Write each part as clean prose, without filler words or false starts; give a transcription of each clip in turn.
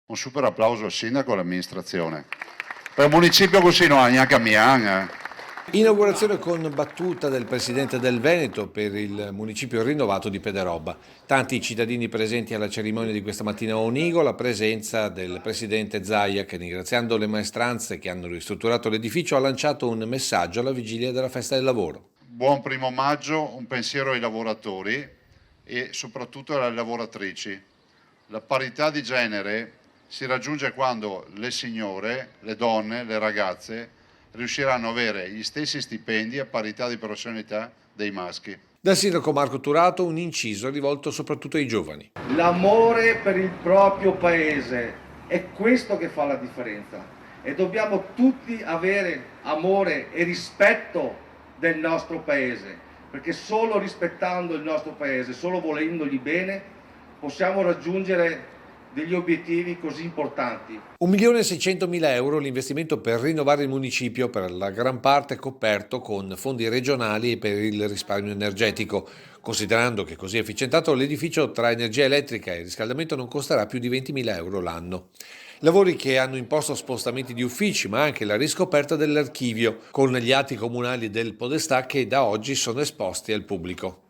Un super applauso al sindaco e all'amministrazione. Per il municipio così non ha neanche a Mian. Inaugurazione con battuta del presidente del Veneto per il municipio rinnovato di Pederobba. Tanti i cittadini presenti alla cerimonia di questa mattina a Onigo, la presenza del presidente Zaia che, ringraziando le maestranze che hanno ristrutturato l'edificio, ha lanciato un messaggio alla vigilia della festa del lavoro. Buon primo maggio, un pensiero ai lavoratori e soprattutto alle lavoratrici. La parità di genere si raggiunge quando le signore, le donne, le ragazze riusciranno ad avere gli stessi stipendi a parità di professionalità dei maschi. Dal sindaco Marco Turato un inciso rivolto soprattutto ai giovani. L'amore per il proprio paese è questo che fa la differenza e dobbiamo tutti avere amore e rispetto del nostro paese, perché solo rispettando il nostro paese, solo volendogli bene, possiamo raggiungere degli obiettivi così importanti. 1.600.000 euro l'investimento per rinnovare il municipio, per la gran parte coperto con fondi regionali per il risparmio energetico, considerando che così efficientato l'edificio tra energia elettrica e riscaldamento non costerà più di 20.000 euro l'anno. Lavori che hanno imposto spostamenti di uffici, ma anche la riscoperta dell'archivio, con gli atti comunali del Podestà che da oggi sono esposti al pubblico.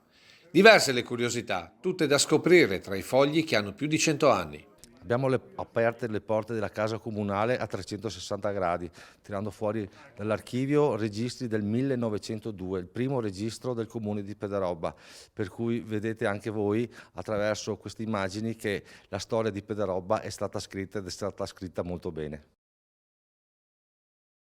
Diverse le curiosità, tutte da scoprire tra i fogli che hanno più di 100 anni. Abbiamo aperte le porte della casa comunale a 360 gradi, tirando fuori dall'archivio registri del 1902, il primo registro del comune di Pederobba, per cui vedete anche voi attraverso queste immagini che la storia di Pederobba è stata scritta ed è stata scritta molto bene.